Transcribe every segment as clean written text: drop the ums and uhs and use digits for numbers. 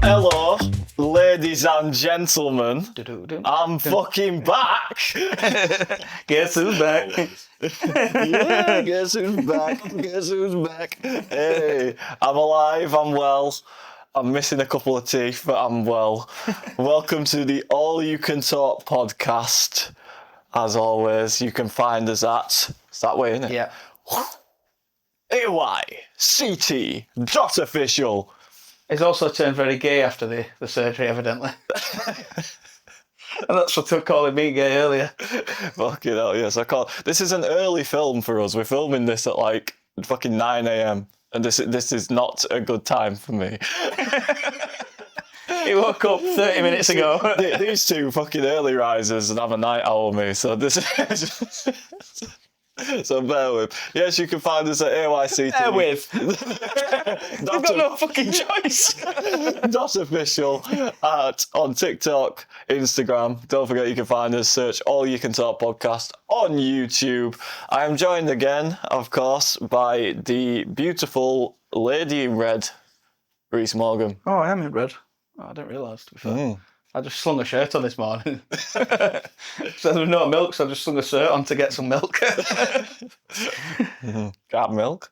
Hello, ladies and gentlemen. I'm fucking back. Guess who's back? Yeah, guess who's back? Guess who's back? Hey, I'm alive, I'm well. I'm missing a couple of teeth, but I'm well. Welcome to the All You Can Talk podcast. As always, you can find us at... It's that way, isn't it? Yeah. AYCT.official. He's also turned very gay after the surgery, evidently. And that's what they were calling me gay earlier. Fucking hell, yes. This is an early film for us. We're filming this at like fucking 9 a.m. And this is not a good time for me. He woke up 30 minutes ago. These two fucking early risers and have a night owl me. So this is... So bear with. Yes, you can find us at AYCT. Bear with. You've got no fucking choice. .official on TikTok, Instagram. Don't forget you can find us. Search All You Can Talk podcast on YouTube. I am joined again, of course, by the beautiful lady in red, Reese Morgan. Oh, I am in red. Oh, I didn't realise, to be fair. I just slung a shirt on this morning. So there was no milk, so I just slung a shirt on to get some milk. Can't have milk?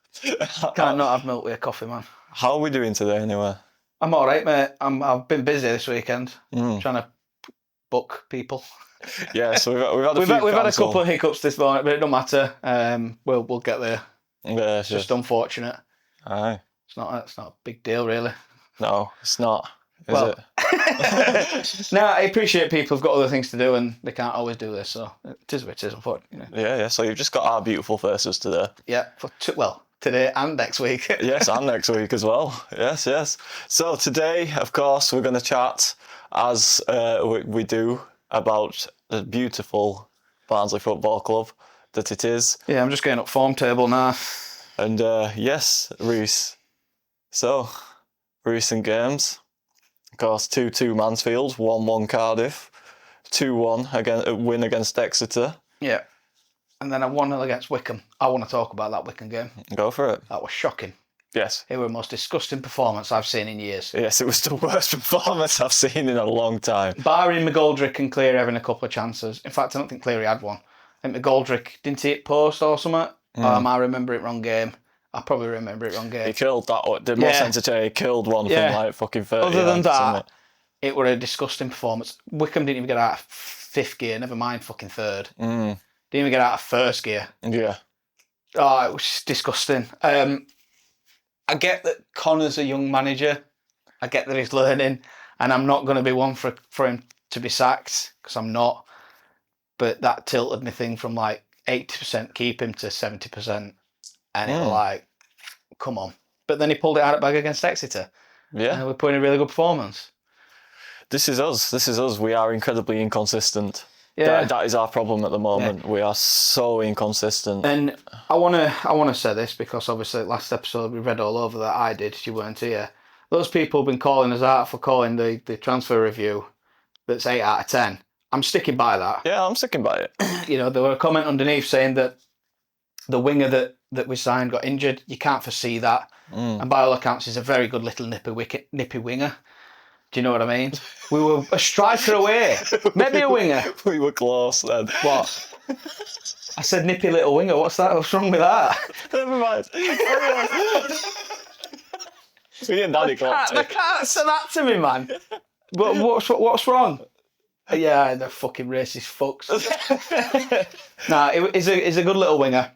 Can't not have milk with a coffee, man. How are we doing today, anyway? I'm all right, mate. I've been busy this weekend, trying to book people. Yeah, so we've had a couple of hiccups this morning, but it don't matter. We'll get there. Yeah, it's just unfortunate. Aye. It's not a big deal, really. No, it's not. Is it? No, I appreciate people have got other things to do and they can't always do this, so it is what it is, unfortunately. Yeah, so you've just got our beautiful faces today. Yeah, today and next week. Yes, and next week as well. Yes. So today, of course, we're going to chat, as we do, about the beautiful Barnsley Football Club that it is. Yeah, I'm just getting up form table now. And yes, Reese. So, recent games. Of course, 2-2 Mansfield, 1-1 Cardiff, 2-1 win against Exeter. Yeah. And then a 1-0 against Wycombe. I want to talk about that Wycombe game. Go for it. That was shocking. Yes. It was the most disgusting performance I've seen in years. Yes, it was the worst performance I've seen in a long time. Barring McGoldrick and Cleary having a couple of chances. In fact, I don't think Cleary had one. I think McGoldrick, didn't he hit post or something? I remember it wrong game. I probably remember it wrong game. He killed that one. The most entertaining, he killed one from like fucking 30. Other than that, it were a disgusting performance. Wycombe didn't even get out of fifth gear, never mind fucking third. Didn't even get out of first gear. Yeah. Oh, it was disgusting. I get that Connor's a young manager. I get that he's learning. And I'm not going to be one for him to be sacked, because I'm not. But that tilted me thing from like 80% keep him to 70%. And it was like, come on. But then he pulled it out of bag against Exeter. Yeah. And we're putting a really good performance. This is us. We are incredibly inconsistent. Yeah. That is our problem at the moment. Yeah. We are so inconsistent. And I wanna say this, because obviously last episode we read all over that I did, you weren't here. Those people have been calling us out for calling the transfer review that's 8 out of 10. I'm sticking by that. Yeah, I'm sticking by it. There were a comment underneath saying that the winger that we signed got injured. You can't foresee that. And by all accounts, he's a very good little nippy winger. Do you know what I mean? We were a striker away. Maybe a winger. We were close then. What? I said nippy little winger. What's that? What's wrong with that? Never mind. Me and Daddy clocked They can't say that to me, man. What's wrong? Yeah, they're fucking racist fucks. Nah, he's a good little winger.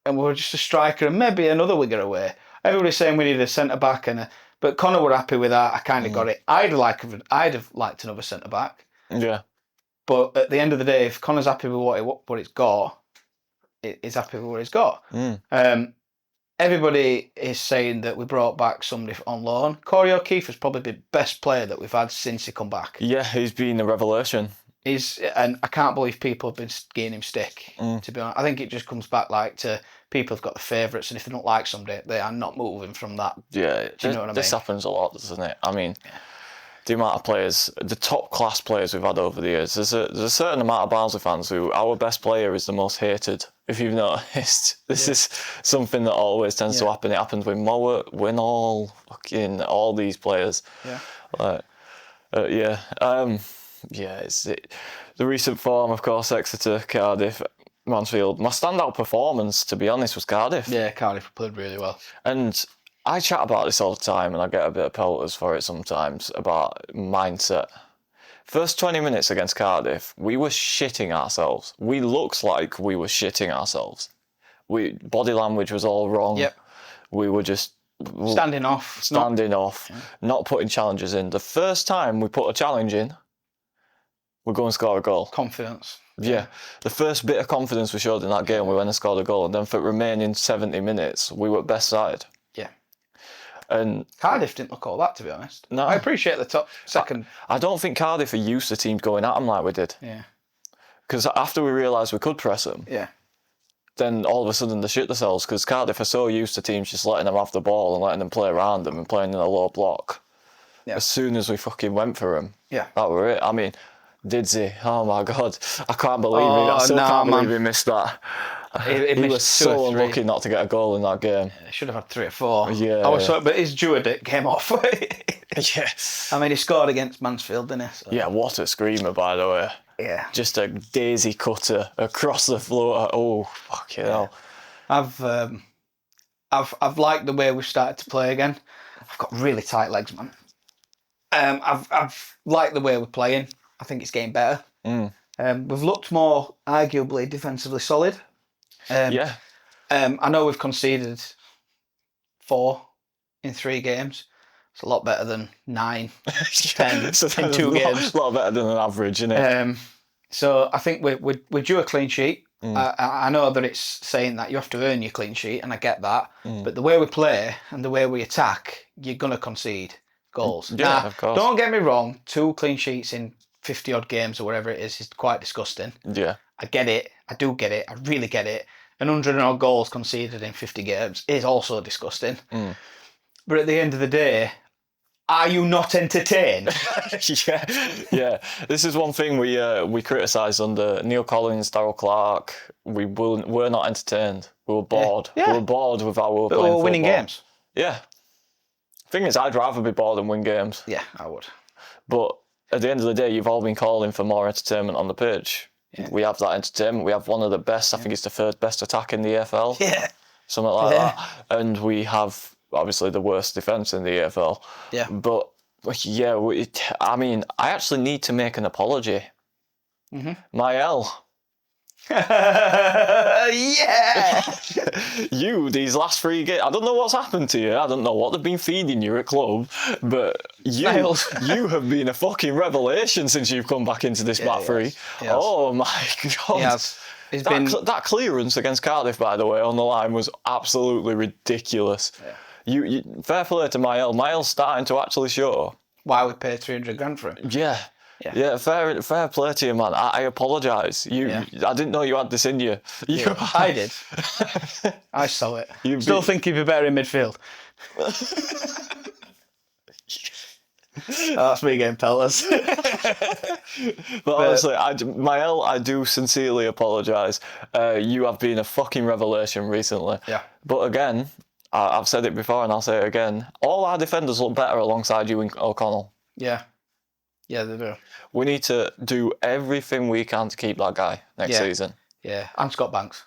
And we were just a striker and maybe another winger away. Everybody's saying we need a centre-back, but Connor were happy with that. I kind of got it. I'd have liked another centre-back. Yeah. But at the end of the day, if Connor's happy with what he's got, he's happy with what he's got. Everybody is saying that we brought back somebody on loan. Corey O'Keefe is probably the best player that we've had since he come back. Yeah, he's been a revelation. And I can't believe people have been giving him stick, to be honest. I think it just comes back to people have got the favourites, and if they don't like somebody, they are not moving from that. Yeah, do you know what I mean? This happens a lot, doesn't it? I mean, the amount of players, the top class players we've had over the years. There's a certain amount of Barnsley fans who our best player is the most hated. If you've noticed, this is something that always tends to happen. It happens with Mowat, Winall, fucking all these players. Yeah. It's the recent form, of course. Exeter, Cardiff, Mansfield. My standout performance, to be honest, was Cardiff. Yeah, Cardiff played really well. And I chat about this all the time, and I get a bit of pelters for it sometimes about mindset. First 20 minutes against Cardiff, we were shitting ourselves. We looked like we were shitting ourselves. Body language was all wrong. Yep. We were just standing off, not putting challenges in. The first time we put a challenge in, we go and score a goal. Confidence. Yeah. The first bit of confidence we showed in that game, we went and scored a goal, and then for the remaining 70 minutes, we were best side. Yeah. And Cardiff didn't look all that, to be honest. No. I appreciate the top second. I don't think Cardiff are used to teams going at them like we did. Yeah. Because after we realised we could press them, then all of a sudden they shit themselves, because Cardiff are so used to teams just letting them have the ball and letting them play around them and playing in a low block. Yeah. As soon as we fucking went for them, that were it. I mean, Didsey, oh my God, I can't believe it. I still can't believe he missed that. He was so unlucky not to get a goal in that game. He should have had 3 or 4. Yeah. I was but his Druidic came off. Yes. I mean, he scored against Mansfield, didn't he? So. Yeah, what a screamer, by the way. Yeah. Just a daisy cutter across the floor. Oh, fucking hell. I've liked the way we've started to play again. I've got really tight legs, man. I've liked the way we're playing. I think it's getting better. We've looked more, arguably, defensively solid. I know we've conceded 4 in 3 games. It's a lot better than 9, 10 in 2 games. A lot better than an average, isn't it? So I think we're due a clean sheet. I know that it's saying that you have to earn your clean sheet, and I get that. But the way we play and the way we attack, you're going to concede goals. Yeah, of course. Don't get me wrong, 2 clean sheets in 50-odd games or whatever it is quite disgusting. Yeah. I get it. I do get it. I really get it. 100-odd goals conceded in 50 games is also disgusting. But at the end of the day, are you not entertained? Yeah. This is one thing we criticised under Neil Collins, Darryl Clark. We were not entertained. We were bored. Yeah. We were bored with how we were playing football. Winning games. Yeah. Thing is, I'd rather be bored than win games. Yeah, I would. But at the end of the day, you've all been calling for more entertainment on the pitch. Yeah. We have that entertainment. We have one of the best. I think it's the 3rd best attack in the EFL. Yeah. Something like that. And we have, obviously, the worst defence in the EFL. Yeah. But, yeah, I actually need to make an apology. Mael. Yeah. These last 3 games, I don't know what's happened to you. I don't know what they've been feeding you at club, but you have been a fucking revelation since you've come back into this back 3. Oh my God. That clearance against Cardiff, by the way, on the line was absolutely ridiculous. Yeah. Fair play to Mael. Mael's starting to actually show why we paid 300 grand for him. Yeah, fair play to you, man. I apologise. I didn't know you had this in you. I did. I saw it. Still think he'd be better in midfield. That's me getting pelters. But honestly, Mael, I do sincerely apologise. You have been a fucking revelation recently. Yeah. But again, I've said it before and I'll say it again. All our defenders look better alongside you and O'Connell. Yeah. Yeah, they do. We need to do everything we can to keep that guy next season. Yeah, and Scott Banks.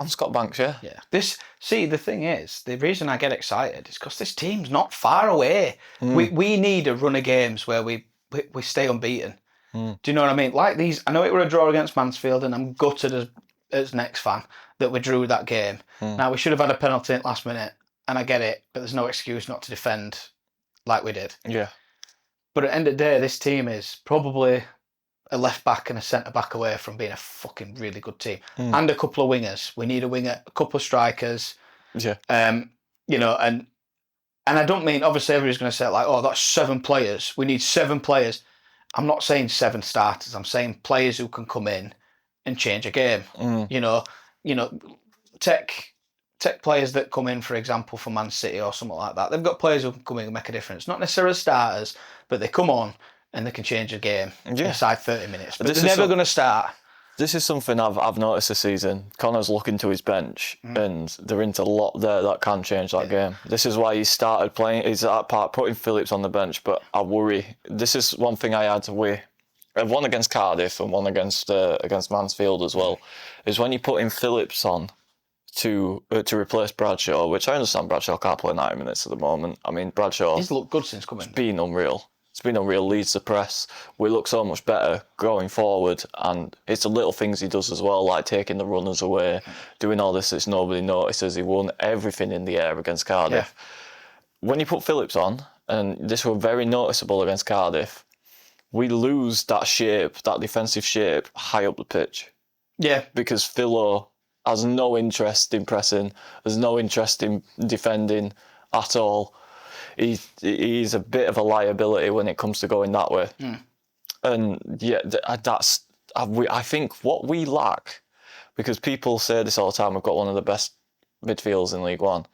And Scott Banks, yeah. Yeah. The thing is, the reason I get excited is because this team's not far away. We need a run of games where we stay unbeaten. Do you know what I mean? Like these, I know it were a draw against Mansfield, and I'm gutted as an ex-fan that we drew that game. Now, we should have had a penalty at last minute, and I get it, but there's no excuse not to defend like we did. Yeah. But at the end of the day, this team is probably a left back and a centre back away from being a fucking really good team. And a couple of wingers. We need a winger, a couple of strikers. Yeah. And I don't mean, obviously everybody's going to say like, oh, that's 7 players. We need 7 players. I'm not saying 7 starters. I'm saying players who can come in and change a game. You know, take take players that come in, for example, for Man City or something like that. They've got players who can come in and make a difference. Not necessarily starters, but they come on and they can change a game inside 30 minutes. But they're never going to start. This is something I've noticed this season. Connor's looking to his bench, and they're into a lot there that can change that game. This is why he started playing. He's at that part putting Phillips on the bench, but I worry. This is one thing I had with one against Cardiff and one against Mansfield as well. Is when you put in Phillips on to replace Bradshaw, which I understand Bradshaw can't play 90 minutes at the moment. I mean, Bradshaw. He's looked good since coming. It's been unreal. It's been unreal. Leads the press. We look so much better going forward, and it's the little things he does as well, like taking the runners away, doing all this that nobody notices. He won everything in the air against Cardiff. Yeah. When you put Phillips on, and this was very noticeable against Cardiff, we lose that shape, that defensive shape, high up the pitch. Yeah. Because Philo has no interest in pressing, has no interest in defending at all. He's a bit of a liability when it comes to going that way. And yeah, I think what we lack, because people say this all the time, we've got one of the best midfielders in League One,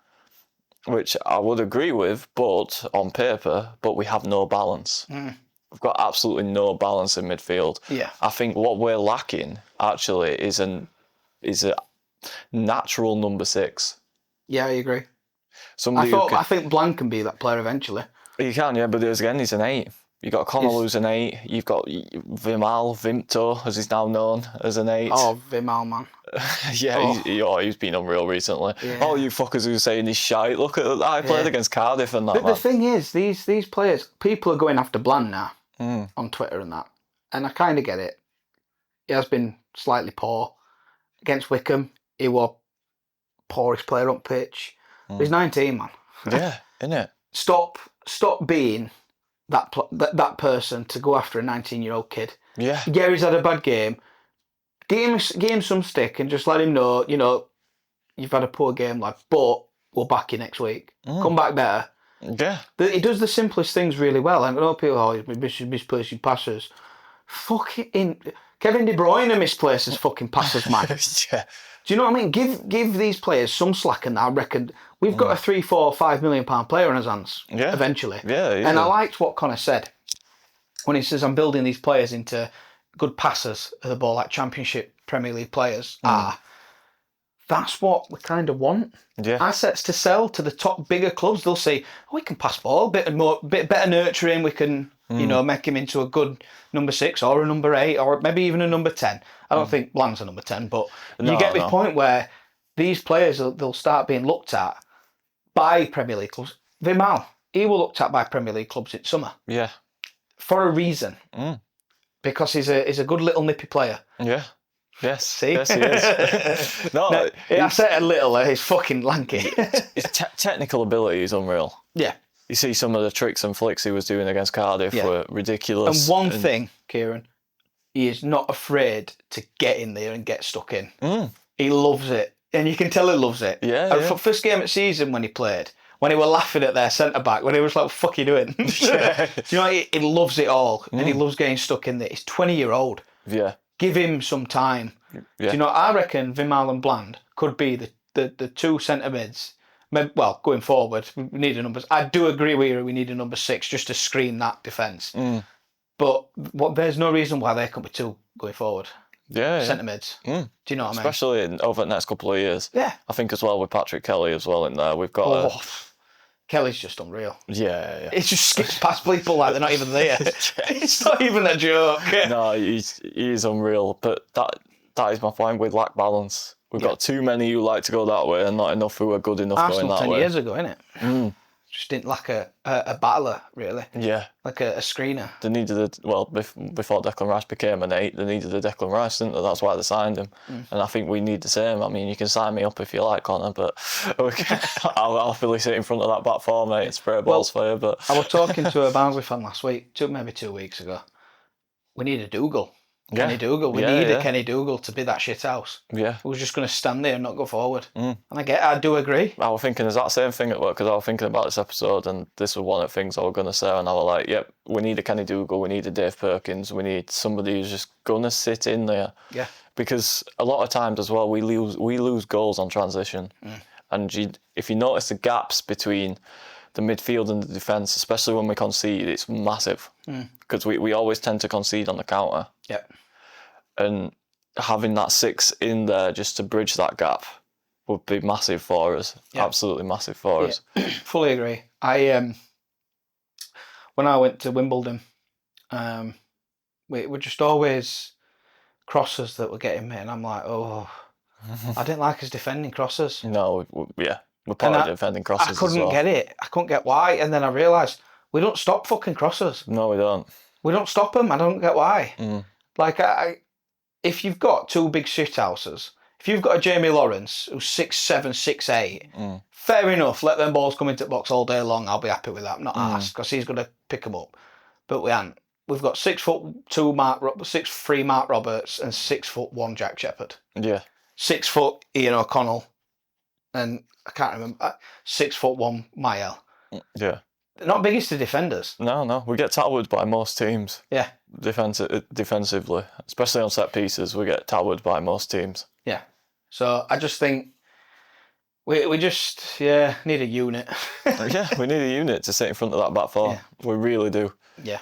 which I would agree with, but on paper, but we have no balance. We've got absolutely no balance in midfield. Yeah. I think what we're lacking actually is a natural number 6. Yeah, I agree. I think Blanc can be that player eventually. You can, yeah, but again, he's an 8. You've got Connell who's an 8. You've got Vimto, as he's now known, as an 8. Oh, Vimal, man. He's been unreal recently. Yeah. Oh, you fuckers who are saying he's shite. Look at that. I played against Cardiff and that. But the thing is, these players, people are going after Bland now on Twitter and that. And I kind of get it. He has been slightly poor. Against Wickham, he was poorest player on pitch. He's 19, man. Yeah, isn't it? Stop being that person to go after a 19-year-old kid. Yeah. Yeah, he's had a bad game. Give him some stick and just let him know, you've had a poor game, lad, but we'll back you next week. Come back better. Yeah. He does the simplest things really well. I know people, he's misplacing passes. Fucking Kevin De Bruyne misplaces fucking passes, man. Yeah. Do you know what I mean? Give these players some slack, and I reckon we've got a £3, £4, £5 million player on his hands eventually. Yeah, and I liked what Connor said when he says, I'm building these players into good passers of the ball, like Championship, Premier League players are. That's what we kind of want. Yeah. Assets to sell to the top bigger clubs. They'll say, we can pass ball, bit better nurturing. We can, make him into a good number 6 or a number 8 or maybe even a number 10. I don't think Bland's a number 10, but you get the point where these players, they'll start being looked at by Premier League clubs. Vimal, he will looked at by Premier League clubs in summer. Yeah. For a reason. Because he's a good little nippy player. Yeah. Yes. See? Yes, he is. I said a little, he's fucking lanky. His technical ability is unreal. Yeah. You see some of the tricks and flicks he was doing against Cardiff were ridiculous. And one thing, Kieran, he is not afraid to get in there and get stuck in. He loves it. And you can tell he loves it. Yeah. First game of season when he played, when he were laughing at their centre-back, when he was like, what the fuck are you doing? Yeah. Do you know, he loves it all. And he loves getting stuck in there. He's 20-year-old. Yeah. Give him some time. Yeah. Do you know, I reckon Vimal and Bland could be the two centre mids. Well, going forward, we need a number. I do agree with you. We need a number 6 just to screen that defence. But there's no reason why they can't be 2 going forward. Yeah, centre mids. Do you know what I mean? Especially over the next couple of years. Yeah, I think as well with Patrick Kelly as well in there. We've got. Kelly's just unreal. Yeah. It just skips past people like they're not even there. It's not even a joke. No, he's unreal. But that is my point. We lack balance. We've got too many who like to go that way and not enough who are good enough Arsenal going that 10 way. years ago, innit? Just didn't lack a battler, really. Yeah. Like a screener. They needed before Declan Rice became an 8, they needed a Declan Rice, didn't they? That's why they signed him. And I think we need the same. I mean, you can sign me up if you like, Connor, but I'll happily sit in front of that back four, mate, and spray balls for you. But I was talking to a Barnsley fan last week, maybe 2 weeks ago. We need a Dougal. Kenny Dougal. We need a Kenny Dougal to be that shithouse. Yeah. Who's just going to stand there and not go forward. And I do agree. I was thinking is that same thing at work because I was thinking about this episode and this was one of the things I was going to say and I was like, yep, we need a Kenny Dougal, we need a Dave Perkins, we need somebody who's just going to sit in there. Yeah. Because a lot of times as well, we lose goals on transition. And if you notice the gaps between the midfield and the defence, especially when we concede, it's massive. Because we always tend to concede on the counter. Yeah. And having that 6 in there just to bridge that gap would be massive for us. Yeah. Absolutely massive for us. Fully agree. When I went to Wimbledon, we were just always crosses that were getting me, and I'm like, oh, I didn't like us defending crosses. No, we're part of defending crosses. I couldn't get it. I couldn't get why, and then I realised we don't stop fucking crosses. No, we don't. We don't stop them. I don't get why. Like, if you've got 2 big shithouses, if you've got a Jamie Lawrence who's 6'7", 6'8", fair enough. Let them balls come into the box all day long. I'll be happy with that. I'm not asked because he's going to pick them up. But we haven't. We've got 6'2" 6'3" Mark Roberts and 6'1" Jack Shepherd. Yeah. 6 foot Ian O'Connell, and I can't remember 6'1" Mael. Yeah. They're not biggest of defenders. No. We get tackled by most teams. Yeah. Defensively, especially on set pieces, we get tackled by most teams. Yeah. So I just think we just need a unit. Yeah, we need a unit to sit in front of that back four. Yeah. We really do. Yeah.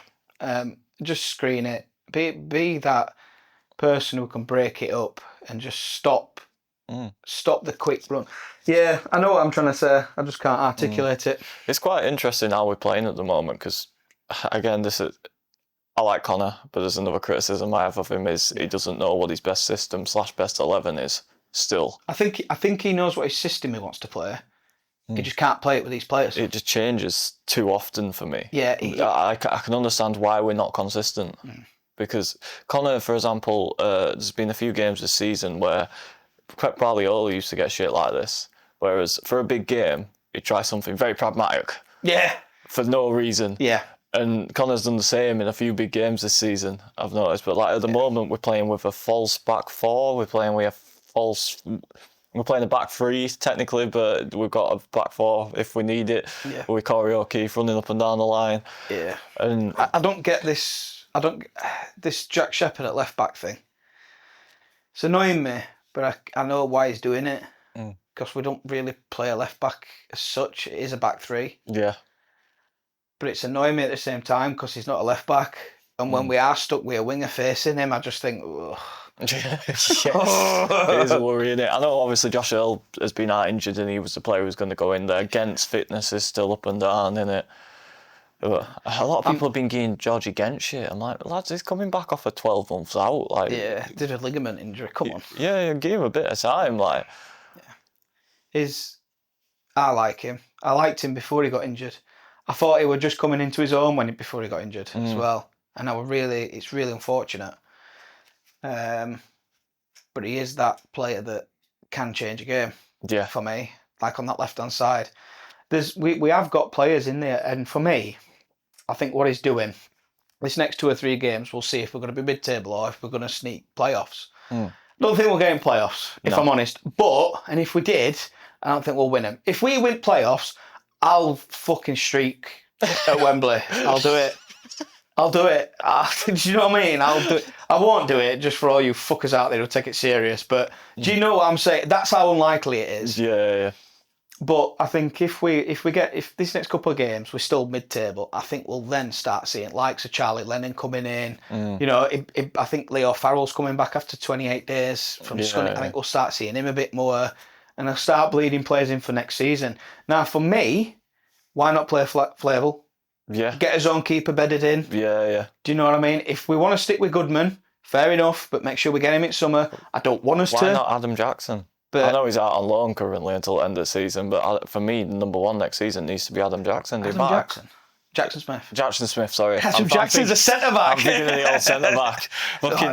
Just screen it. Be that person who can break it up and just stop the quick run. Yeah, I know what I'm trying to say. I just can't articulate it. It's quite interesting how we're playing at the moment because, again, I like Connor, but there's another criticism I have of him is he doesn't know what his best system / best 11 is still. I think he knows what his system he wants to play. He just can't play it with these players. It just changes too often for me. Yeah. I can understand why we're not consistent. Because Connor, for example, there's been a few games this season where Pep Guardiola used to get shit like this. Whereas for a big game, he'd try something very pragmatic. Yeah. For no reason. Yeah. And Connor's done the same in a few big games this season, I've noticed. But like at the moment, we're playing with a false back four. We're playing a back 3 technically, but we've got a back 4 if we need it. Yeah. With Corey O'Keefe running up and down the line. Yeah. And I don't get this. This Jack Shepherd at left back thing. It's annoying me, but I know why he's doing it. Because we don't really play a left back as such. It is a back 3. Yeah. But it's annoying me at the same time because he's not a left back. And when we are stuck with a winger facing him, I just think, ugh. Yes. It is a worry, isn't it? I know obviously Josh Earl has been out injured and he was the player who's going to go in there. Gent's fitness is still up and down, isn't it? But a lot of people have been getting Georgie Gent shit. I'm like, lads, he's coming back off for 12 months out. Like, yeah, did a ligament injury. Come on. Yeah, give him a bit of time. Like, I like him. I liked him before he got injured. I thought he was just coming into his own before he got injured as well. And it's really unfortunate. But he is that player that can change a game. Yeah. For me, like on that left hand side, we have got players in there, and for me, I think what he's doing this next 2 or 3 games, we'll see if we're going to be mid-table or if we're going to sneak playoffs. Don't think we'll get in playoffs, if I'm honest. And if we did, I don't think we'll win them. If we win playoffs, I'll fucking streak at Wembley. I'll do it. Do you know what I mean? I'll do it. I won't do it just for all you fuckers out there who take it serious. But do you know what I'm saying? That's how unlikely it is. Yeah. But I think if this next couple of games we're still mid-table, I think we'll then start seeing likes of Charlie Lennon coming in. You know, I think Leo Farrell's coming back after 28 days from Scunny. I think we'll start seeing him a bit more, and I'll start bleeding players in for next season. Now, for me, why not play Flavel? Yeah. Get his own keeper bedded in. Yeah. Do you know what I mean? If we want to stick with Goodman, fair enough, but make sure we get him in summer. I don't want us to. Why not Adam Jackson? But I know he's out on loan currently until the end of the season, but for me, number 1 next season needs to be Adam Jackson. Jackson Smith, sorry. Adam Jackson's a centre-back. I'm thinking of the old centre-back.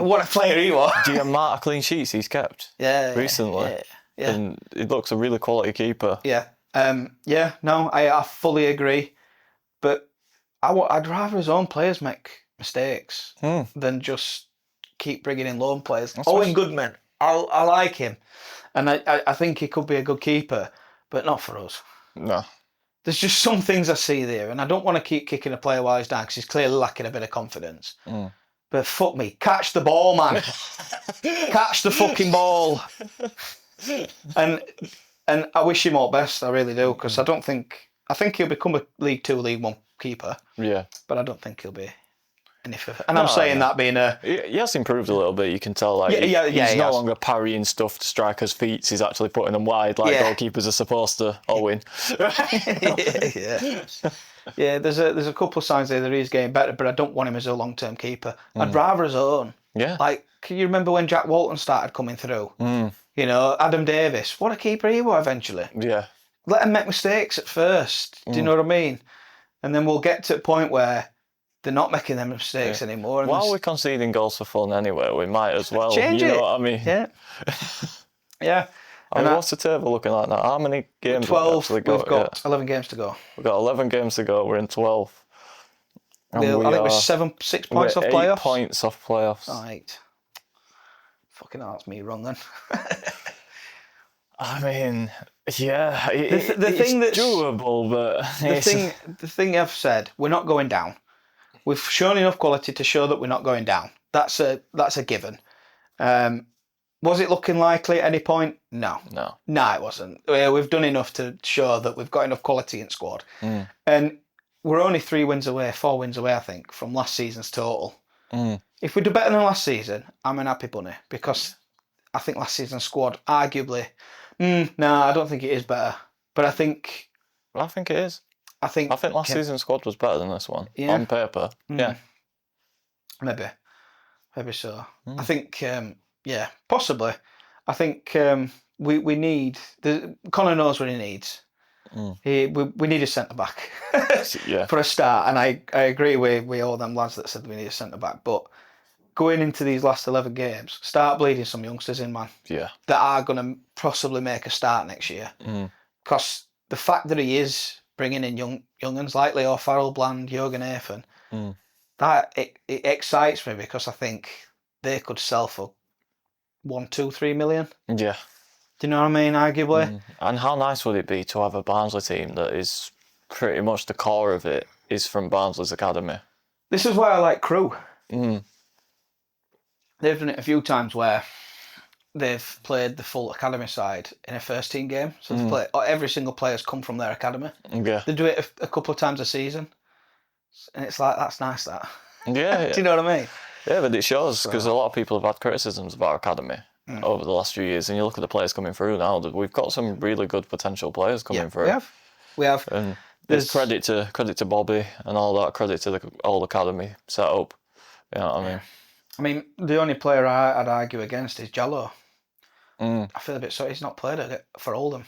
What a player he was. Do you amount of clean sheets he's kept recently? Yeah. And he looks a really quality keeper. Yeah. I fully agree. But I'd rather his own players make mistakes than just keep bringing in loan players. Owen Goodman, I like him. And I think he could be a good keeper, but not for us. No. There's just some things I see there, and I don't want to keep kicking a player while he's down because he's clearly lacking a bit of confidence. But fuck me, catch the ball, man. Catch the fucking ball. And And I wish him all best. I really do, because I think he'll become a League Two, League One keeper. Yeah. But I don't think he'll be any further. And I'm saying that being a... He has improved a little bit. You can tell, like, he's no longer parrying stuff to strikers' feet. He's actually putting them wide, like goalkeepers are supposed to. Owen. Yeah, there's a couple of signs there that he's getting better, but I don't want him as a long-term keeper. I'd rather his own. Yeah. Like, can you remember when Jack Walton started coming through? You know, Adam Davis. What a keeper he was eventually. Yeah. Let him make mistakes at first. Do you know what I mean? And then we'll get to a point where they're not making them mistakes anymore. And While we're conceding goals for fun anyway, we might as well. Change you it. know what I mean? Yeah. Yeah. I mean, what's the table looking like now? How many games 12. have we actually got? We've got 11 games to go. We've got 11 games to go. We're in 12. I think we're 6 points off playoffs. 8 points off playoffs. Oh, 8. Fucking hell, that's me wrong then. I mean, yeah, the thing it's that's doable, but the thing I've said, we're not going down. We've shown enough quality to show that we're not going down. That's a given. Was it looking likely at any point? No, it wasn't. We've done enough to show that we've got enough quality in squad, and we're only 4 wins away, I think, from last season's total. If we do better than last season, I'm an happy bunny, because I think last season's squad arguably. I don't think it is better, but I think it is. I think last season's squad was better than this one on paper. Yeah, maybe so. I think possibly. I think we need. Connor knows what he needs. We need a centre back for a start, and I agree with all them lads that said we need a centre back. But going into these last 11 games, start bleeding some youngsters in, man. Yeah, that are going to possibly make a start next year. Because the fact that he is bringing in younguns like Leo Farrell, Bland, Jürgen Effen, that it excites me, because I think they could sell for 1, 2, 3 million. Yeah. Do you know what I mean? Arguably. And how nice would it be to have a Barnsley team that is pretty much the core of it is from Barnsley's academy? This is why I like Crew. They've done it a few times where they've played the full academy side in a first team game. So they've played, every single player's come from their academy. Yeah. They do it a couple of times a season. And it's like, that's nice, that. Yeah. Do you know what I mean? Yeah, but it shows, because a lot of people have had criticisms of our academy over the last few years, and you look at the players coming through now, we've got some really good potential players coming through. We have. And there's credit to Bobby and all that, credit to the old academy set up. You know what I mean? I mean, the only player I'd argue against is Jallo. I feel a bit sorry he's not played for Oldham.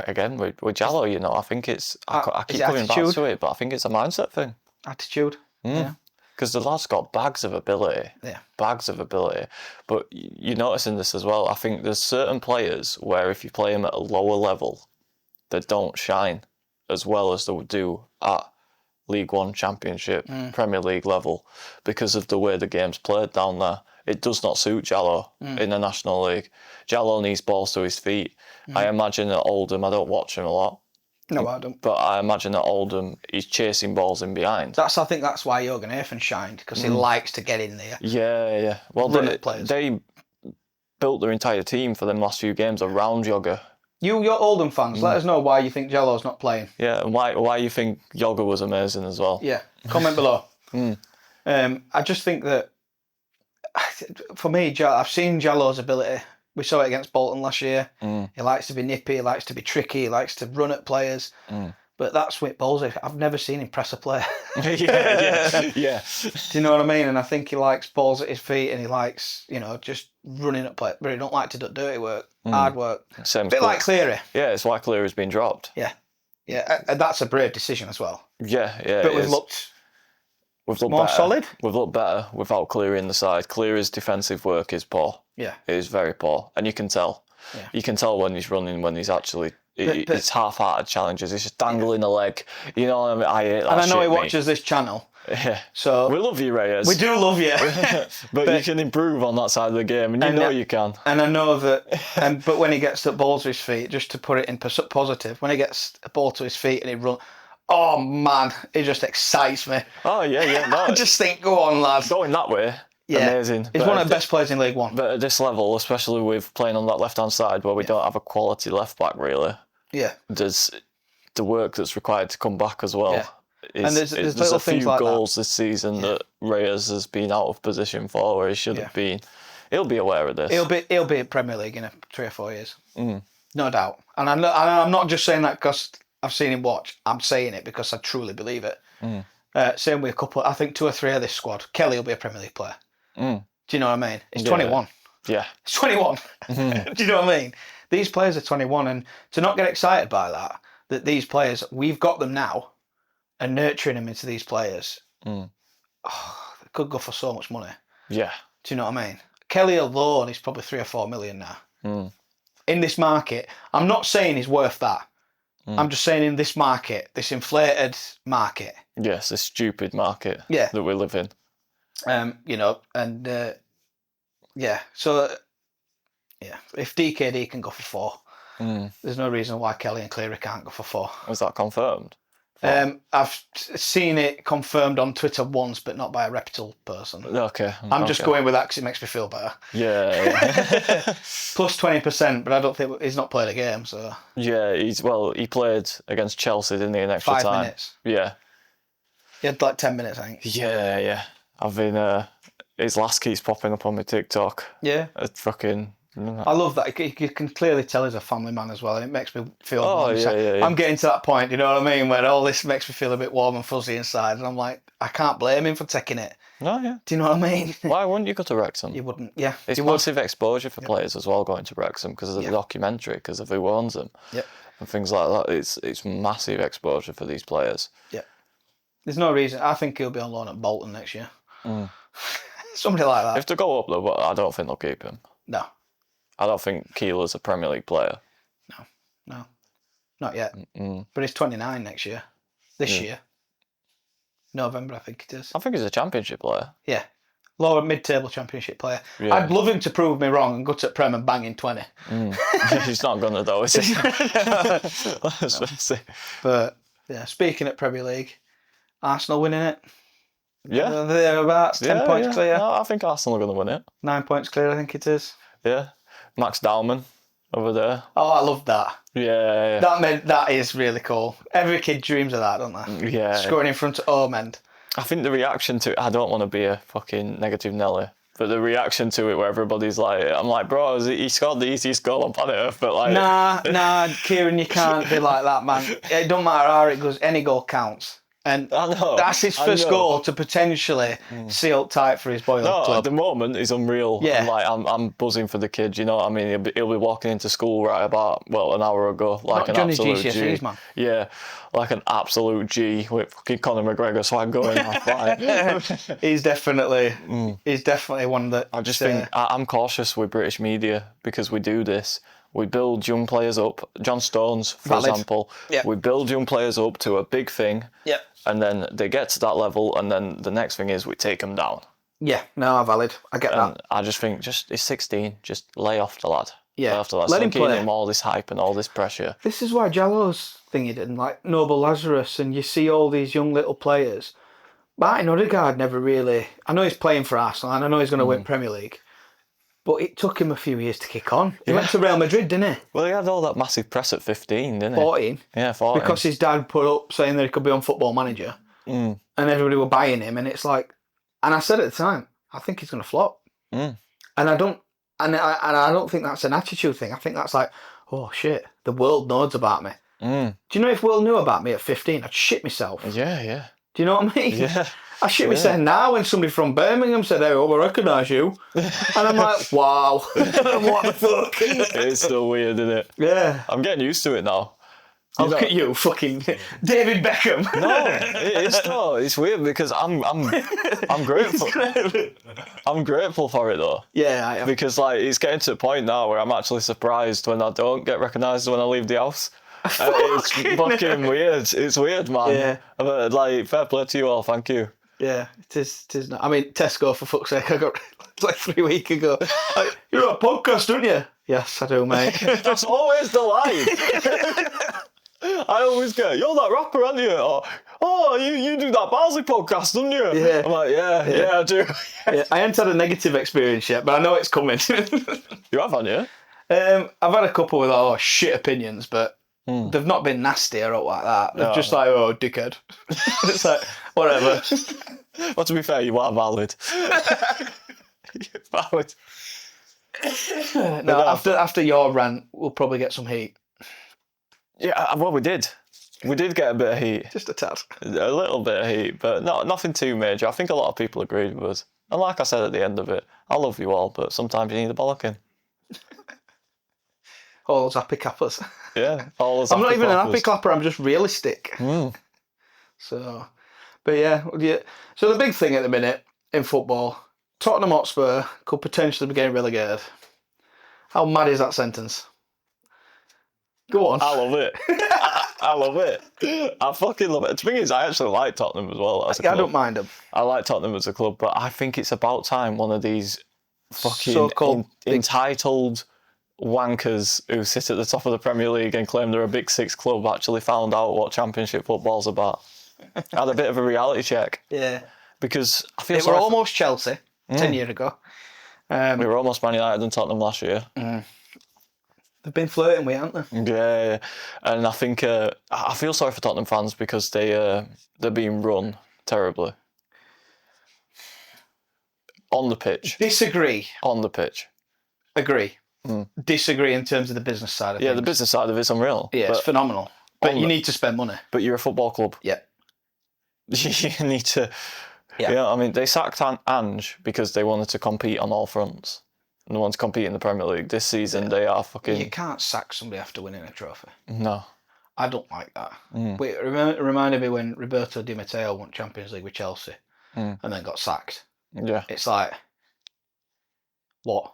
Again, with Jallo, you know, I think it's... I keep coming back to it, but I think it's a mindset thing. Attitude. Yeah. Because the lad's got bags of ability. Yeah. Bags of ability. But you're noticing this as well. I think there's certain players where if you play them at a lower level, they don't shine as well as they would do at League One, Championship, Premier League level, because of the way the game's played down there. It does not suit Jallo in the National League. Jallo needs balls to his feet. I imagine at Oldham, I don't watch him a lot. No, I don't. But I imagine at Oldham, he's chasing balls in behind. I think that's why Jürgen Effen shined, because he likes to get in there. Yeah. Well, they built their entire team for them last few games around Jogger. You're Oldham fans. Let us know why you think Jallo's not playing. Yeah, and why you think Jogger was amazing as well. Yeah, comment below. I just think that, for me, I've seen Jallo's ability. We saw it against Bolton last year. He likes to be nippy, he likes to be tricky, he likes to run at players. But that's with Ballsy. I've never seen him press a player. yeah. Do you know what I mean? And I think he likes balls at his feet, and he likes, just running at players. But he don't like to do dirty work, hard work. Same a bit like Cleary. Yeah, it's why Cleary's been dropped. Yeah. And that's a brave decision as well. Yeah. But we've looked more solid. We've looked better without Cleary in the side. Cleary's defensive work is poor. Yeah. It is very poor. And you can tell. Yeah. You can tell when he's running, when he's actually... it's half-hearted challenges. It's just dangling a leg. You know what I mean? I hate that. And I know shit, he watches this channel. Yeah. So we love you, Reyes. We do love you. but you can improve on that side of the game, and you know you can. And I know that. But when he gets the ball to his feet, just to put it in positive, when he gets a ball to his feet and he runs, oh man, it just excites me. Oh yeah. No, I just think, go on, lads. Going that way. amazing. He's one of the best players in League One. But at this level, especially with playing on that left-hand side where we don't have a quality left-back, really, there's the work that's required to come back as well. Yeah. And there's a few things like goals this season that Reyes has been out of position for where he should have been. He'll be aware of this. He'll be in Premier League in 3 or 4 years. No doubt. And I'm not just saying that because I've seen him watch. I'm saying it because I truly believe it. Same with a couple. I think 2 or 3 of this squad. Kelly will be a Premier League player. Do you know what I mean? He's 21. Yeah. He's 21. Do you know what I mean? These players are 21, and to not get excited by that these players, we've got them now, and nurturing them into these players, they could go for so much money. Yeah. Do you know what I mean? Kelly alone is probably 3 or 4 million now. In this market, I'm not saying he's worth that. I'm just saying in this market, this inflated market. Yes, this stupid market that we live in. You know, and so if DKD can go for 4, there's no reason why Kelly and Cleary can't go for 4. Was that confirmed? I've seen it confirmed on Twitter once, but not by a reputable person. Okay. I'm just going with that because it makes me feel better. Yeah. Plus 20%, but I don't think he's not played a game, so. Yeah, he played against Chelsea, didn't he, in extra 5 time? minutes. Yeah. He had like 10 minutes, I think. Yeah. I've been, his last keeps popping up on my TikTok. Yeah. It's fucking... I love that. You can clearly tell he's a family man as well, and it makes me feel... Yeah. I'm getting to that point, you know what I mean, where all this makes me feel a bit warm and fuzzy inside, and I'm like, I can't blame him for taking it. Oh, yeah. Do you know what I mean? Why wouldn't you go to Wrexham? You wouldn't, yeah. It's massive exposure for players as well going to Wrexham because of the documentary, because of who owns them. Yep. And things like that. It's massive exposure for these players. Yeah. There's no reason. I think he'll be on loan at Bolton next year. Somebody like that. If they go up, though, but I don't think they'll keep him. No. I don't think Keeler's a Premier League player. No. Not yet. But he's 29 next year. This year. November, I think it is. I think he's a Championship player. Yeah. Lower mid-table Championship player. Yeah. I'd love him to prove me wrong and go to Prem and bang in 20. He's not going to, though, is he? Let's see. But, speaking at Premier League, Arsenal winning it. Yeah. They're about 10 points clear. No, I think Arsenal are going to win it. 9 points clear, I think it is. Yeah. Max Dowman over there. Oh, I love that. Yeah. That is really cool. Every kid dreams of that, don't they? Yeah. Scoring in front of home end. I think the reaction to it, I don't want to be a fucking negative Nelly, but the reaction to it where everybody's like, I'm like, bro, he scored the easiest goal on planet Earth, but like... Nah, Kieran, you can't be like that, man. It don't matter how it goes, any goal counts. And I know, that's his first goal to potentially seal tight for his boyhood club. At the moment, he's unreal. Yeah. I'm buzzing for the kid, you know what I mean? He'll be walking into school right about, an hour ago, like an absolute GCSEs, G. man. Yeah, like an absolute G with fucking Conor McGregor swag going off. Like. He's definitely one that... I just think, I'm cautious with British media because we do this. We build young players up. John Stones, for example. Yep. We build young players up to a big thing. Yep. And then they get to that level, and then the next thing is we take them down. Yeah, no, valid. I get that. I just think, he's 16, just lay off the lad. Yeah, lay off the lad. let him play. Him all this hype and all this pressure. This is why Jallo's thingy did, like Noble Lazarus, and you see all these young little players. Martin Odegaard never really... I know he's playing for Arsenal, and I know he's going to win Premier League. But it took him a few years to kick on. He went to Real Madrid, didn't he? Well, he had all that massive press at 15, didn't he? 14. Yeah, 14. Because his dad put up saying that he could be on Football Manager. And everybody were buying him. And it's like... And I said at the time, I think he's going to flop. And I don't think that's an attitude thing. I think that's like, oh, shit, the world knows about me. Do you know if world knew about me at 15, I'd shit myself. Yeah. Do you know what I mean? Yeah. I shit myself now when somebody from Birmingham said, hey, I recognise you. And I'm like, wow. What the fuck? It's still weird, isn't it? Yeah. I'm getting used to it now. Look at you, fucking David Beckham. No, it is though. It's weird because I'm grateful. I'm grateful for it though. Yeah, I am. Because it's getting to the point now where I'm actually surprised when I don't get recognised when I leave the house. It's fucking weird. It's weird, man. Yeah. But fair play to you all. Thank you. Yeah, it is. Not. I mean, Tesco, for fuck's sake, I got like 3 weeks ago. You're on a podcast, don't you? Yes, I do, mate. That's always the line. I always get, you're that rapper, aren't you? Or, oh, you do that Barnsley podcast, don't you? Yeah. I'm like, yeah, I do. Yeah, I haven't had a negative experience yet, but I know it's coming. You have, haven't you? I've had a couple with shit opinions, but they've not been nasty or like that. They're just like, oh, dickhead. It's like, whatever. Well, to be fair, you are valid. You're valid. No, after your rant, we'll probably get some heat. Yeah, well, we did. We did get a bit of heat. Just a tad. A little bit of heat, but nothing too major. I think a lot of people agreed with us. And like I said at the end of it, I love you all, but sometimes you need a bollocking. All those happy clappers. Yeah, all those I'm not happy even an clappers. happy clapper, I'm just realistic. So, but yeah. So the big thing at the minute in football, Tottenham Hotspur could potentially be getting relegated. How mad is that sentence? Go on. I love it. I love it. I fucking love it. The thing is, I actually like Tottenham as well as a club. I don't mind them. I like Tottenham as a club, but I think it's about time one of these fucking So-called entitled wankers who sit at the top of the Premier League and claim they're a Big Six club actually found out what Championship football's about. Had a bit of a reality check. Yeah. Because I feel They were almost Chelsea 10 years ago. We were almost Man United and Tottenham last year. They've been flirting with, haven't they? Yeah. And I think I feel sorry for Tottenham fans because they're being run terribly. On the pitch. Disagree. On the pitch. Agree. Disagree in terms of the business side of things. Yeah, the business side of it's unreal. Yeah, it's phenomenal. But you need to spend money. But you're a football club. Yeah. You need to... Yeah. You know, I mean, they sacked Ange because they wanted to compete on all fronts. And they want to compete in the Premier League. This season, they are fucking... You can't sack somebody after winning a trophy. No. I don't like that. Wait, it reminded me when Roberto Di Matteo won Champions League with Chelsea and then got sacked. Yeah. It's like, what?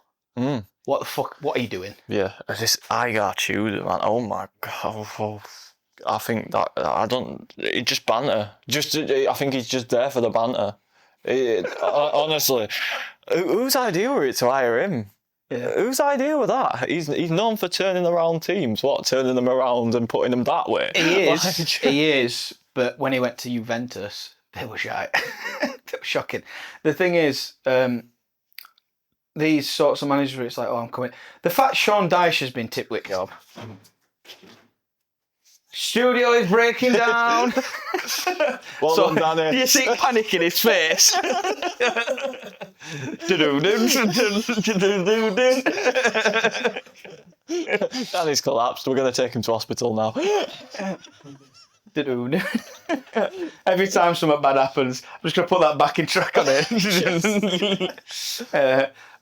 What the fuck? What are you doing? Yeah. I got chewed, man. Oh my God. I think that... It's just banter. I think he's just there for the banter. Honestly. Whose idea were it to hire him? Yeah. Whose idea was that? He's known for turning around teams. What? Turning them around and putting them that way? He is. He is. But when he went to Juventus, they were shite. They were shocking. The thing is, these sorts of managers, it's like, oh, I'm coming. The fact Sean Dyche has been tipped with job. Studio is breaking down. Well so done, Danny. You see panic in his face. Danny's collapsed. We're going to take him to hospital now. Every time something bad happens, I'm just going to put that backing track on it.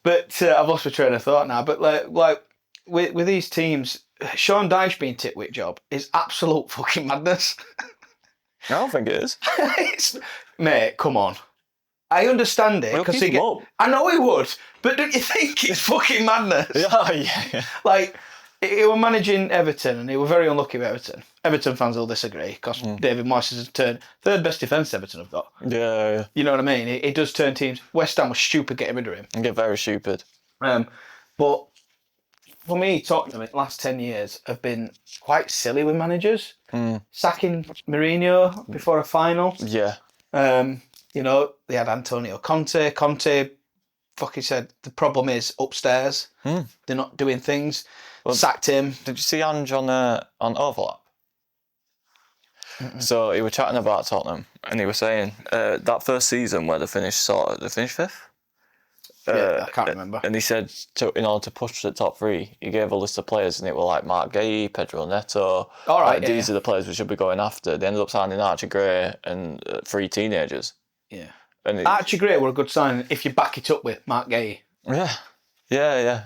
But I've lost my train of thought now. But like with these teams, Sean Dyche being tit-wit job is absolute fucking madness. I don't think it is. Mate, come on. I understand it. Because I know he would, but don't you think it's fucking madness? Yeah. Like, he were managing Everton and he were very unlucky with Everton. Everton fans will disagree because David Moyes has turned third best defence Everton have got. Yeah. You know what I mean? It does turn teams. West Ham was stupid getting rid of him. And get very stupid. But for me, Tottenham in the last 10 years have been quite silly with managers. Sacking Mourinho before a final. Yeah. You know, they had Antonio Conte. Conte fucking said the problem is upstairs. They're not doing things. Well, sacked him. Did you see Ange on Overlap? So he was chatting about Tottenham and he was saying that first season where they finished fifth? Yeah, I can't remember. And he said, in order to push to the top three, he gave a list of players, and it were like Mark Gay, Pedro Neto. All right, these are the players we should be going after. They ended up signing Archie Gray and 3 teenagers. Yeah. And Archie Gray were a good sign if you back it up with Mark Gay. Yeah.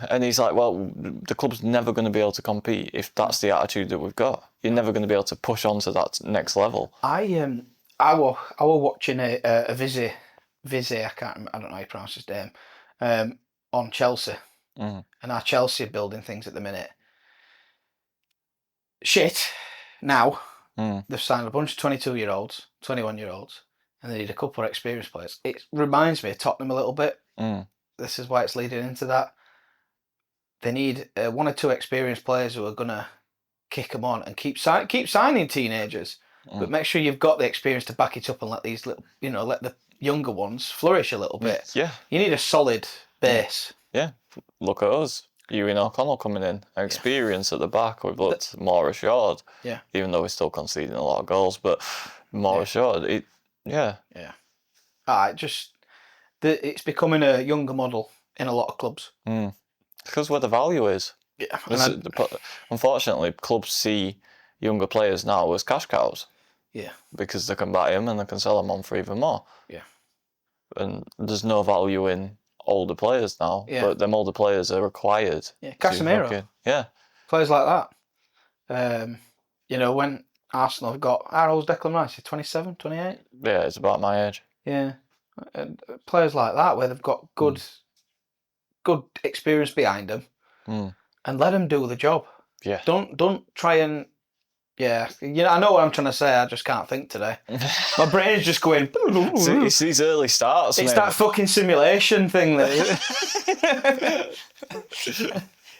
And he's like, well, the club's never going to be able to compete if that's the attitude that we've got. You're never going to be able to push on to that next level. I were watching a Vizzy, I don't know how you pronounce his name, on Chelsea. And our Chelsea are building things at the minute. Shit. Now, they've signed a bunch of 22-year-olds, 21-year-olds, and they need a couple of experienced players. It reminds me of Tottenham a little bit. This is why it's leading into that. They need 1 or 2 experienced players who are going to kick them on and keep signing teenagers. but make sure you've got the experience to back it up and let these little, let the younger ones flourish a little bit. Yeah. You need a solid base. Yeah. Look at us. Ewan O'Connell coming in. Experience at the back. We've looked more assured. Yeah. Even though we're still conceding a lot of goals, but more assured. Yeah. It's becoming a younger model in a lot of clubs. Because where the value is. Yeah. Unfortunately, clubs see younger players now as cash cows. Yeah. Because they can buy them and they can sell them on for even more. Yeah. And there's no value in older players now. Yeah. But them older players are required. Yeah. Casemiro. Yeah. Players like that. When Arsenal have got, how old's Declan Rice? 27, 28? Yeah, it's about my age. Yeah. And players like that where they've got good experience behind them and let them do the job. Yeah. Don't try and I know what I'm trying to say. I just can't think today. My brain's just going. It's these early starts. It's that fucking simulation thing. If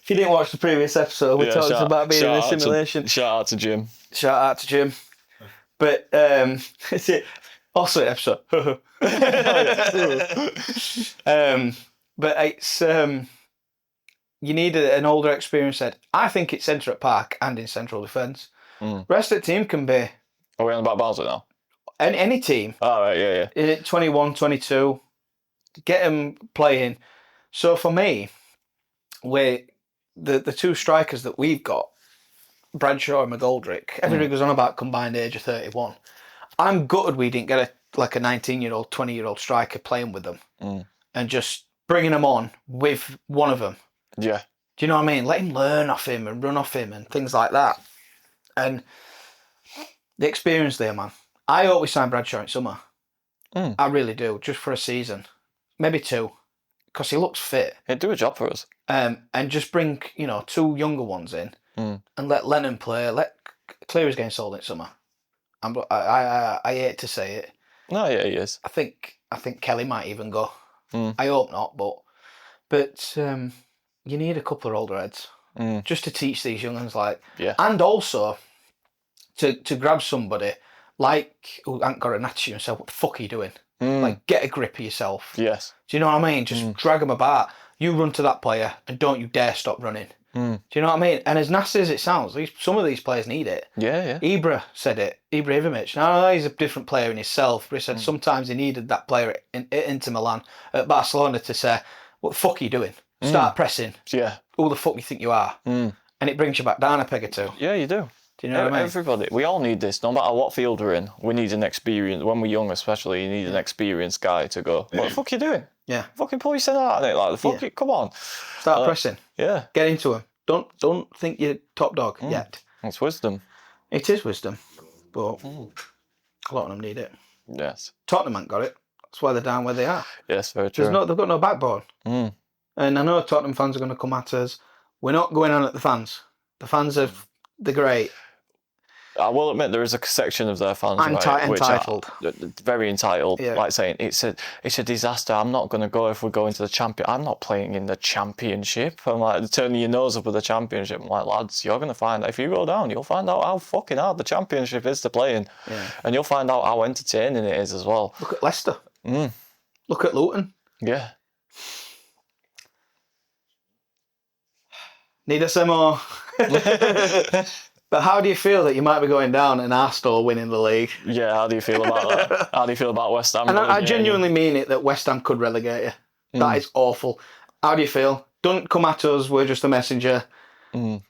you didn't watch the previous episode, we talked about being in a simulation. Shout out to Jim. But it's it. Also, episode. But it's you need an older experienced head. I think it's centre at park and in central defence. Rest of the team can be. Are we on about Barnsley now? Any team. Oh, right, yeah. 21, 22. Get them playing. So for me, the two strikers that we've got, Bradshaw and McGoldrick, everybody goes on about combined age of 31. I'm gutted we didn't get a 19-year-old, 20-year-old striker playing with them and just bringing them on with one of them. Yeah. Do you know what I mean? Let him learn off him and run off him and things like that. And the experience there, man. I hope we sign Bradshaw in summer. I really do, just for a season. Maybe 2, because he looks fit. He'd do a job for us. And just bring, 2 younger ones in and let Lennon play. Let Cleary's getting sold in summer. I hate to say it. No, yeah, he is. I think Kelly might even go. I hope not, but you need a couple of older heads just to teach these young ones, and also to grab somebody who ain't got an attitude himself. What the fuck are you doing? Get a grip of yourself. Yes. Do you know what I mean? Just drag them about. You run to that player and don't you dare stop running. Do you know what I mean? And as nasty as it sounds, some of these players need it. Yeah. Ibra said it. Ibrahimovic. Now, he's a different player in himself, but he said sometimes he needed that player in Inter Milan at Barcelona to say, what the fuck are you doing? Start pressing. Yeah. Who the fuck do you think you are? And it brings you back down a peg or two. Yeah, you do. Do you know what I mean? Everybody. We all need this. No matter what field we're in, we need an experience. When we're young especially, you need an experienced guy to go, what the fuck are you doing? Yeah. Fucking pull your center out of it. Like, the fuck, come on. Start pressing. Yeah. Get into him. Don't think you're top dog yet. It's wisdom. It is wisdom, but a lot of them need it. Yes. Tottenham ain't got it. That's why they're down where they are. Yes, very true. They've got no backbone. And I know Tottenham fans are going to come at us. We're not going on at the fans. The fans they're great. I will admit there is a section of their fans entitled, very entitled, yeah. Like saying it's a disaster. I'm not going to go if we go into the champion. I'm not playing in the championship. I'm like turning your nose up with the championship. I'm like, lads, you're going to find if you go down, you'll find out how fucking hard the championship is to play in, and you'll find out how entertaining it is as well. Look at Leicester. Look at Luton. Yeah. Need us some more. But how do you feel that you might be going down and Arsenal winning the league? Yeah, how do you feel about that? How do you feel about West Ham? And I genuinely mean it that West Ham could relegate you. That is awful. How do you feel? Don't come at us, we're just a messenger. How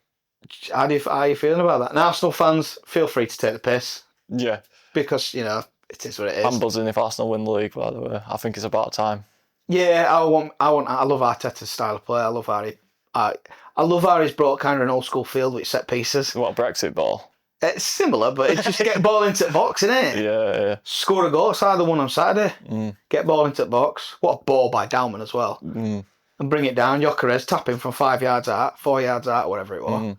are you feeling about that? And Arsenal fans, feel free to take the piss. Yeah. Because, it is what it is. I'm buzzing if Arsenal win the league, by the way. I think it's about time. Yeah, I love Arteta's style of play. I love how he's brought kind of an old school field with set pieces. What, Brexit ball? It's similar, but it's just get ball into the box, isn't it? Yeah. Score a goal. It's like the one on Saturday. Get ball into the box. What a ball by Dowman as well. And bring it down. Gyökeres tapping from 5 yards out, 4 yards out, whatever it was.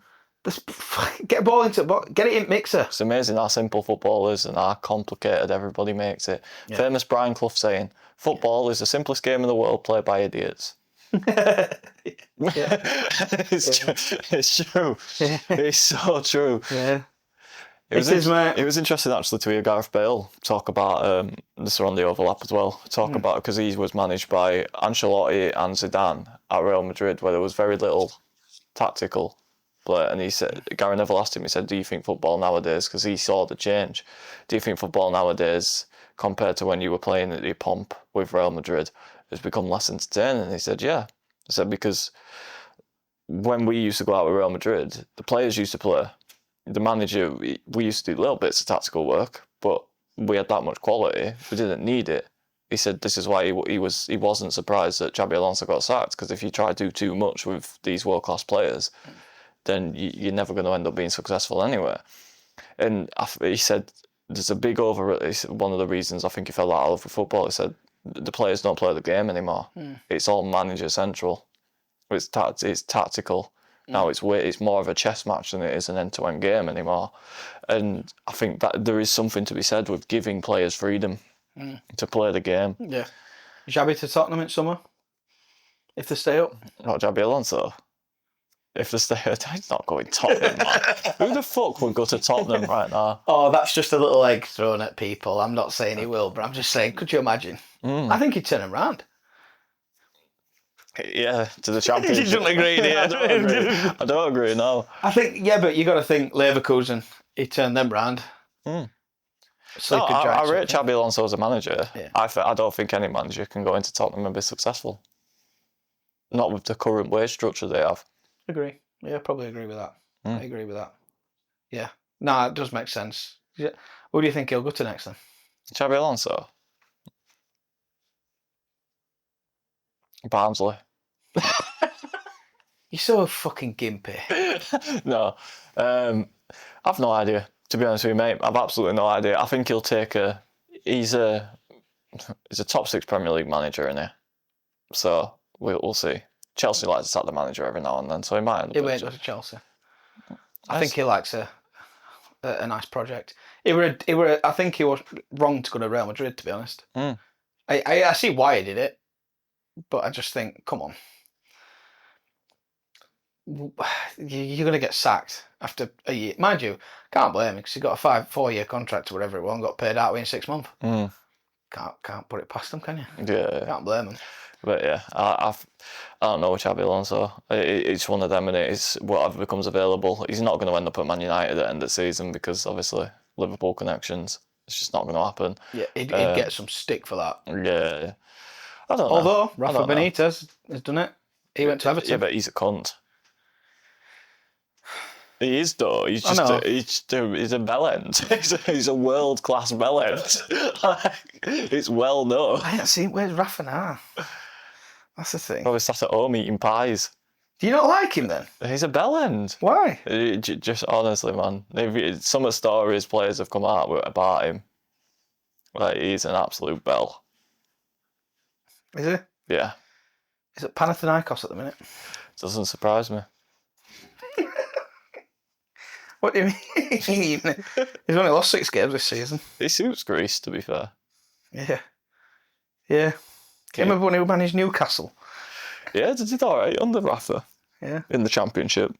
Get ball into the box. Get it in mixer. It's amazing how simple football is and how complicated everybody makes it. Yeah. Famous Brian Clough saying, football is the simplest game in the world played by idiots. It's true. Yeah. It's so true. Yeah. It is, mate. It was interesting actually to hear Gareth Bale talk about this are on the overlap as well. Talk about because he was managed by Ancelotti and Zidane at Real Madrid, where there was very little tactical play. And he said, Gary Neville asked him, he said, "Do you think football nowadays?" Because he saw the change. "Do you think football nowadays, compared to when you were playing at your pomp with Real Madrid, has become less entertaining?" And he said, "Yeah." He said because when we used to go out with Real Madrid, the players used to play. The manager, we used to do little bits of tactical work, but we had that much quality. We didn't need it. He said this is why he wasn't surprised that Xabi Alonso got sacked, because if you try to do too much with these world-class players, then you're never going to end up being successful anyway. And he said there's a big one of the reasons I think he fell out of football, he said the players don't play the game anymore. It's all manager central. It's tactical. Now it's more of a chess match than it is an end-to-end game anymore. And I think that there is something to be said with giving players freedom to play the game. Yeah. Xabi to Tottenham in summer, if they stay up. Not Xabi Alonso. If they stay up, he's not going Tottenham, man. Who the fuck would go to Tottenham right now? Oh, that's just a little egg thrown at people. I'm not saying he will, but I'm just saying, could you imagine? I think he'd turn him round. Yeah, to the Championship. You don't agree, do you? I don't agree, no. I think, yeah, but you got to think Leverkusen, he turned them round. I rate Xabi Alonso as a manager. Yeah. I don't think any manager can go into Tottenham and be successful. Not with the current wage structure they have. Agree. Yeah, probably agree with that. I agree with that. Yeah. No, it does make sense. Who do you think he'll go to next then? Xabi Alonso? Barnsley. You're so fucking gimpy. No. I've no idea, to be honest with you, mate. I've absolutely no idea. I think he'll take he's a top 6 Premier League manager, isn't he? So we'll see. Chelsea likes to sack the manager every now and then, so he might end up. He won't go to Chelsea. I think he likes a nice project. I think he was wrong to go to Real Madrid, to be honest. I see why he did it, but I just think, come on. You're going to get sacked after a year. Mind you, can't blame him because he got a 4-year contract or whatever it was and got paid out within 6 months. Can't put it past him, can you? Yeah. Can't blame him. But yeah, I don't know with Xabi Alonso. It's one of them, and it's whatever becomes available. He's not going to end up at Man United at the end of the season because obviously Liverpool connections. It's just not going to happen. Yeah, he'd get some stick for that. Yeah. I don't know. Although Rafa Benitez has done it. He went to Everton. Yeah, but he's a cunt. He is though. He's just he's a bellend. He's a world class bellend. It's well known. I haven't seen. Where's Rafa now? That's the thing. Probably sat at home eating pies. Do you not like him then? He's a bellend. Why? Just honestly, man. Some of the stories players have come out with about him. Like he's an absolute bell. Is he? Yeah. He's at Panathinaikos at the minute. Doesn't surprise me. What do you mean? He's only lost 6 games this season. He suits Greece, to be fair. Yeah. Yeah. Do you remember when he managed Newcastle? Yeah, did all right under Rafa. Yeah. In the Championship.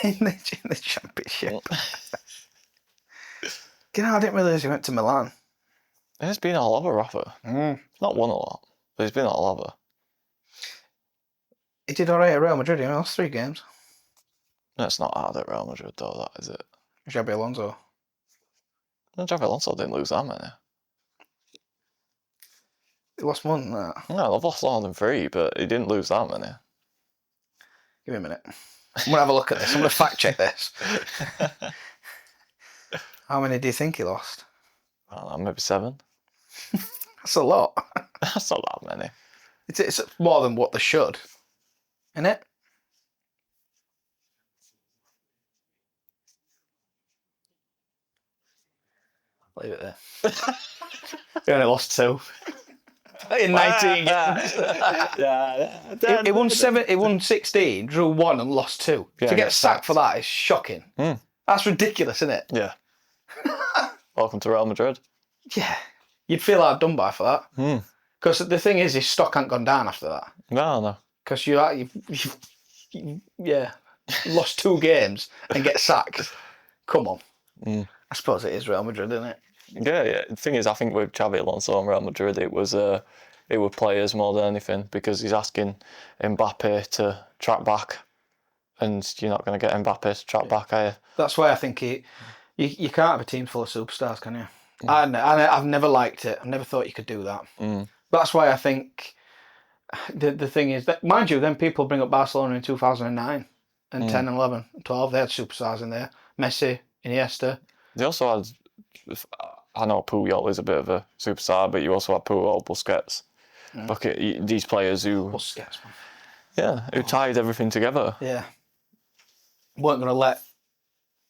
in the Championship. You know, I didn't realise he went to Milan. He's been all over Rafa. Not won a lot, but he's been all over. He did all right at Real Madrid. He lost 3 games. That's not hard at Real Madrid, though, that is it? Xabi Alonso. No, Xabi Alonso didn't lose that many. He lost more than that. No, they've lost more than 3, but he didn't lose that many. Give me a minute. I'm going to have a look at this. I'm going to fact check this. How many do you think he lost? I don't know, maybe 7. That's a lot. That's not that many. It's more than what they should. Isn't it? Leave it there. He only lost 2 in 19 games. He won 7. He won 16, drew 1, and lost 2. Yeah, to get sacked for that is shocking. That's ridiculous, isn't it? Yeah. Welcome to Real Madrid. Yeah, you'd feel hard done by for that. Because the thing is, his stock ain't gone down after that. No. Because you lost 2 games and get sacked. Come on. I suppose it is Real Madrid, isn't it? Yeah. The thing is, I think with Xavi Alonso and Real Madrid, it was players more than anything, because he's asking Mbappe to track back, and you're not going to get Mbappe to track back, are you? That's why I think you can't have a team full of superstars, can you? I've never liked it. I've never thought you could do that. That's why I think the thing is that, mind you, then people bring up Barcelona in 2009 and 10 and 11 and 12. They had superstars in there. Messi, Iniesta. They also had, I know Puyol is a bit of a superstar, but you also had Puyol, Busquets. Look at these players who... Busquets, man. Yeah, who tied everything together. Yeah. Weren't going to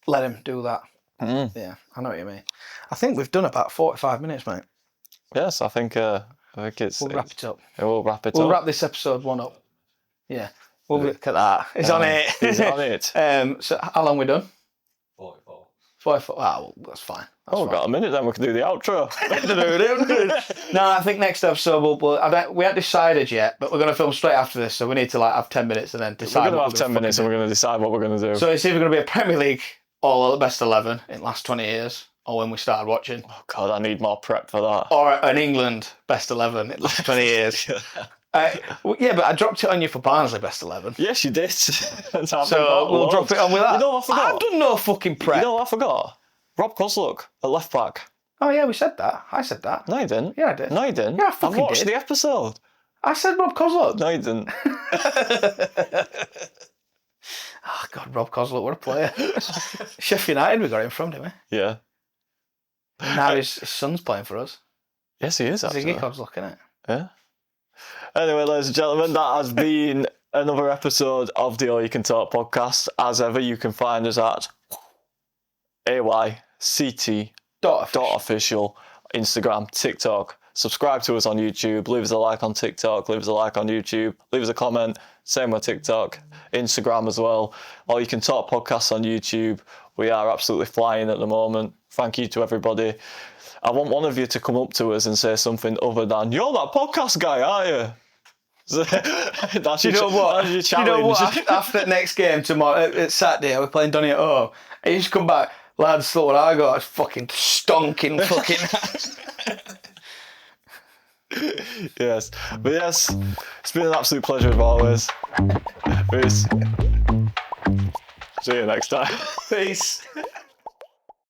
let him do that. Yeah, I know what you mean. I think we've done about 45 minutes, mate. Yes, I think it's... We'll wrap it up. We'll wrap it up. We'll wrap this episode 1 up. Yeah. We'll look at that. It's on it. It's on it. So how long we done? 44. 44. Well, that's fine. We've got a minute, then we can do the outro. No, I think next episode we haven't decided yet, but we're going to film straight after this, so we need to have 10 minutes and then decide. We're going to have 10 minutes and we're going to decide what we're going to do. So it's either going to be a Premier League or the best 11 in the last 20 years, or when we started watching. Oh God, I need more prep for that. Or an England best 11 in the last 20 years. Yeah, but I dropped it on you for Barnsley best 11. Yes, you did. So we'll drop it on with that. You know what I forgot? I've done no fucking prep. You know what I forgot? Rob Kozluk at left back. Oh yeah, we said that. I said that. No, you didn't. Yeah, I did. No, you didn't. Yeah, I fucking I watched did. the episode. I said Rob Kozluk. No, you didn't. Oh God, Rob Kozluk, what a player. Sheffield United, we got him from, didn't we? Yeah. Now his son's playing for us. Yes, he is, actually. Ziggy Kozluk, isn't it? Yeah. Anyway, ladies and gentlemen, that has been another episode of the All You Can Talk podcast. As ever, you can find us at ayct.official, Instagram, TikTok. Subscribe to us on YouTube. Leave us a like on TikTok. Leave us a like on YouTube. Leave us a comment. Same with TikTok, Instagram as well. All You Can Talk podcasts on YouTube. We are absolutely flying at the moment. Thank you to everybody. I want one of you to come up to us and say something other than, "You're that podcast guy, aren't you?" That's You know what? That's your You challenge. know what? After the next game tomorrow, it's Saturday, we're playing Donny at home. And you just come back, lads, look what I got. It's fucking stonking fucking. Yes. But yes, it's been an absolute pleasure as always. Peace. See you next time. Peace.